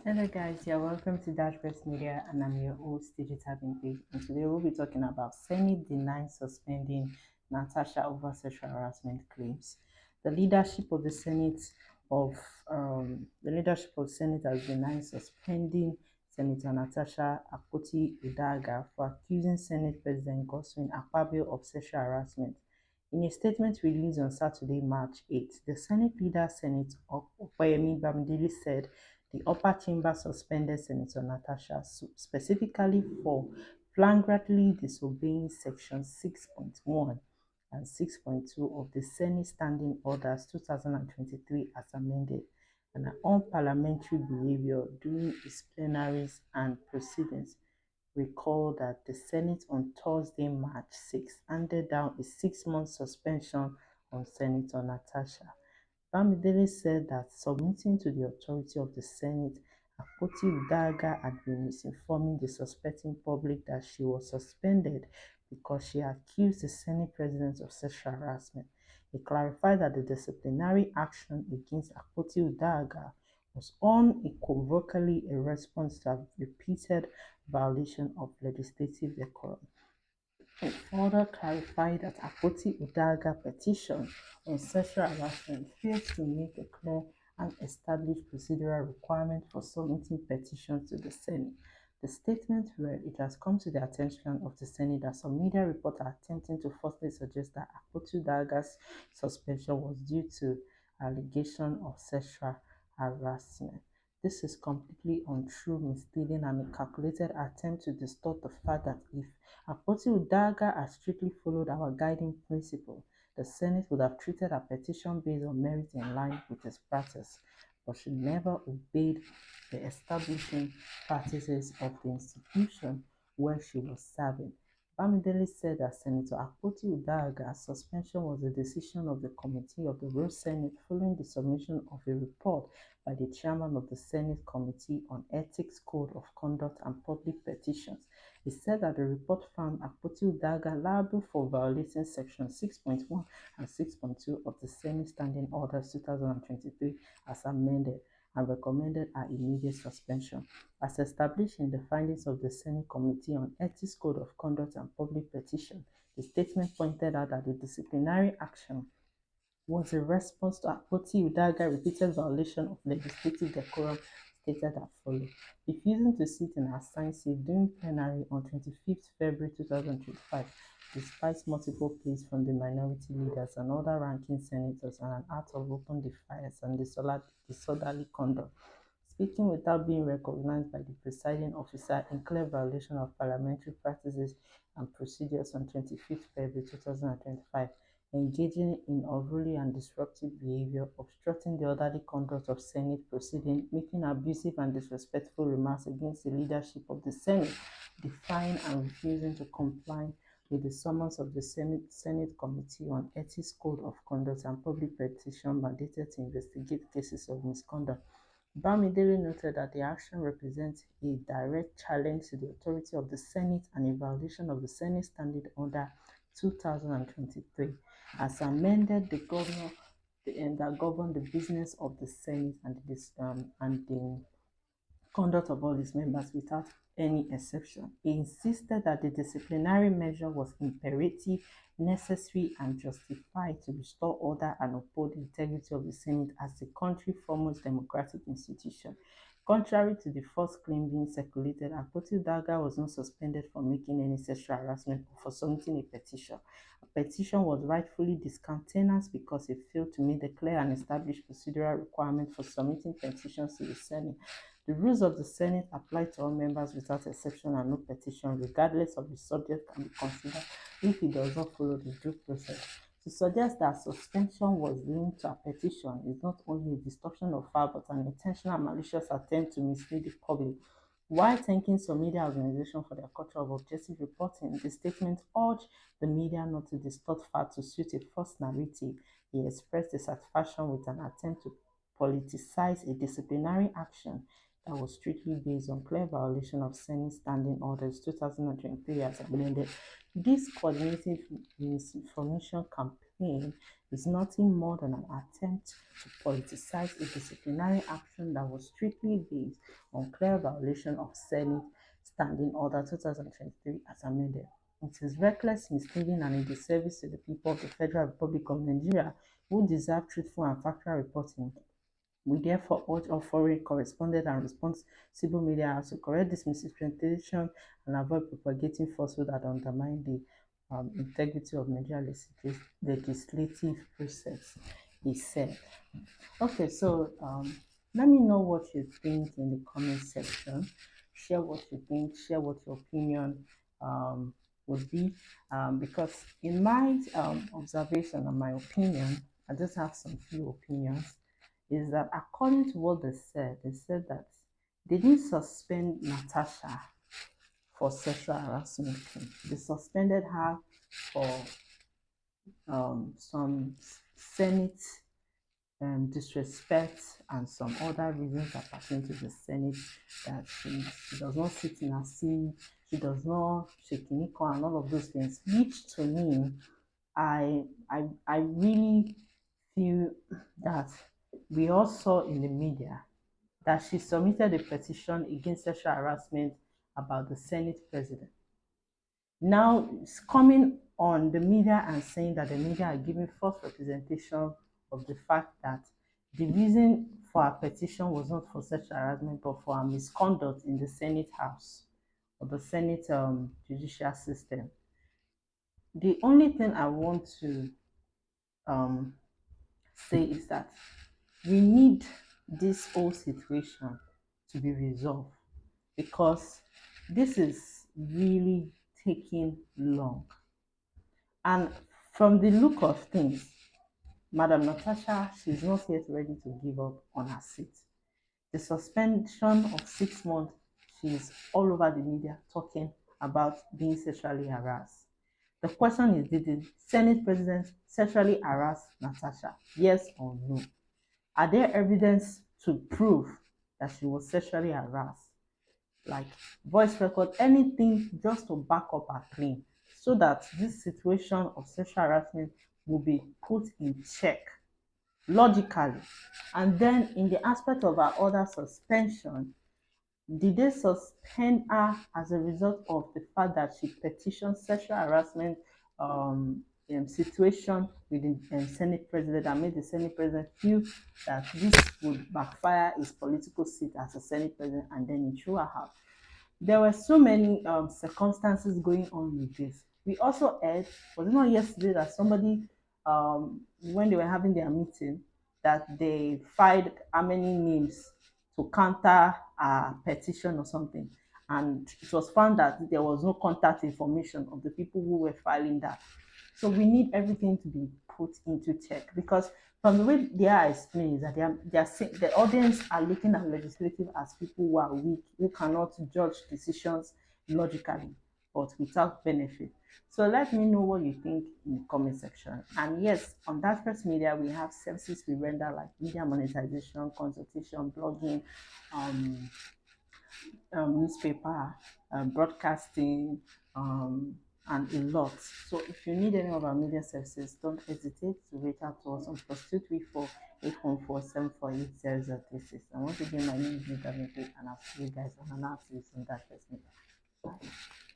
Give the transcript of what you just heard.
Hello guys, you're welcome to Dashboard Media and I'm your host Digital Bimpe, and today we'll be talking about Senate denies suspending Natasha over sexual harassment claims. The leadership of the Senate of the leadership of Senate has denied suspending Senator Natasha Akpoti-Uduaghan for accusing Senate President Godswill Akpabio of sexual harassment. In a statement released on Saturday, March 8, the Senate leader, Senator Opeyemi Bamidele, said the upper chamber suspended Senator Natasha specifically for flagrantly disobeying Section 6.1 and 6.2 of the Senate Standing Orders 2023 as amended, and an unparliamentary behaviour during its plenaries and proceedings. Recall that the Senate on Thursday, March 6, handed down a 6-month suspension on Senator Natasha. Bamidele said that submitting to the authority of the Senate, Akpoti-Uduaghan had been misinforming the suspecting public that she was suspended because she accused the Senate President of sexual harassment. He clarified that the disciplinary action against Akpoti-Uduaghan was unequivocally a response to a repeated violation of legislative decorum. It further clarified that Akpoti-Uduaghan petition on sexual harassment failed to make a clear and established procedural requirement for submitting petitions to the Senate. The statement read, "It has come to the attention of the Senate that some media reports are attempting to falsely suggest that Akpoti-Uduaghan's suspension was due to allegation of sexual harassment. This is completely untrue, misleading, and a calculated attempt to distort the fact that if Akpoti-Uduaghan had strictly followed our guiding principle, the Senate would have treated her petition based on merit in line with its practice, but she never obeyed the establishing practices of the institution where she was serving." Bamidele said that Senator Akpoti-Uduaghan's suspension was a decision of the Committee of the Rose Senate following the submission of a report by the chairman of the Senate Committee on Ethics, Code of Conduct and Public Petitions. He said that the report found Akpoti-Uduaghan liable for violating Section 6.1 and 6.2 of the Senate Standing Orders 2023 as amended, and recommended her immediate suspension. As established in the findings of the Senate Committee on Ethics, Code of Conduct and Public Petition, the statement pointed out that the disciplinary action was a response to Akpoti-Uduaghan's repeated violation of legislative decorum, stated as follows: refusing to sit in her assigned seat during plenary on 25th February 2025, despite multiple pleas from the minority leaders and other ranking senators and an act of open defiance and disorderly conduct. Speaking without being recognized by the presiding officer in clear violation of parliamentary practices and procedures on 25th February 2025, engaging in unruly and disruptive behavior, obstructing the orderly conduct of Senate proceedings, making abusive and disrespectful remarks against the leadership of the Senate, defying and refusing to comply with the summons of the Senate Committee on Ethics, Code of Conduct and Public Petition mandated to investigate cases of misconduct. Bamidele noted that the action represents a direct challenge to the authority of the Senate and a violation of the Senate Standing Order 2023, as amended, that govern the business of the Senate and the conduct of all its members without any exception. He insisted that the disciplinary measure was imperative, necessary, and justified to restore order and uphold the integrity of the Senate as the country's foremost democratic institution. Contrary to the false claim being circulated, Akpoti-Uduaghan was not suspended for making any sexual harassment or for submitting a petition. A petition was rightfully discountenanced because it failed to meet the clear and established procedural requirement for submitting petitions to the Senate. The rules of the Senate apply to all members without exception, and no petition, regardless of the subject, can be considered if it does not follow the due process. To suggest that suspension was linked to a petition is not only a distortion of fact but an intentional and malicious attempt to mislead the public. While thanking some media organizations for their culture of objective reporting, the statement urged the media not to distort facts to suit a false narrative. He expressed dissatisfaction with an attempt to politicize a disciplinary action that was strictly based on clear violation of Senate Standing Orders 2023 as amended. This coordinated misinformation campaign is nothing more than an attempt to politicize a disciplinary action that was strictly based on clear violation of Senate Standing Order 2023 as amended. It is reckless, misleading, and in disservice to the people of the Federal Republic of Nigeria who deserve truthful and factual reporting. We therefore urge all foreign correspondent and responsible media to correct this misrepresentation and avoid propagating falsehood that undermine the integrity of Nigeria legislative process, he said. Okay, so let me know what you think in the comment section. Share what you think, share what your opinion would be. Because in my observation and my opinion, I just have some few opinions, is that according to what they said that they didn't suspend Natasha for sexual harassment. They suspended her for some Senate disrespect and some other reasons that pertain to the Senate, that she does not sit in her seat, she does not shake Nico and all of those things, which to me, I really feel that we all saw in the media that she submitted a petition against sexual harassment about the Senate president. Now it's coming on the media and saying that the media are giving false representation of the fact that the reason for her petition was not for sexual harassment but for her misconduct in the Senate House or the Senate judicial system. The only thing I want to say is that we need this whole situation to be resolved, because this is really taking long. And from the look of things, Madam Natasha, she's not yet ready to give up on her seat. The suspension of 6 months, she's all over the media talking about being sexually harassed. The question is, did the Senate President sexually harass Natasha? Yes or no? Are there evidence to prove that she was sexually harassed? Like voice record, anything just to back up her claim, so that this situation of sexual harassment will be put in check logically. And then in the aspect of her other suspension, did they suspend her as a result of the fact that she petitioned sexual harassment situation with the Senate President and made the Senate President feel that this would backfire his political seat as a Senate President, and then he threw her out? There were so many circumstances going on with this. We also heard, was it not yesterday, that somebody, when they were having their meeting, that they filed how many names to counter a petition or something, and it was found that there was no contact information of the people who were filing that. So we need everything to be put into check, because from the way they are explaining is that the audience are looking at legislative as people who are weak, who cannot judge decisions logically, but without benefit. So let me know what you think in the comment section. And yes, on that first media, we have services we render like media monetization, consultation, blogging, newspaper, broadcasting, and a lot. So if you need any of our media services, don't hesitate to reach out to us on +234 814 748 And once again, my name is Bimpe, and I'll see you guys on another episode on that first media. Bye.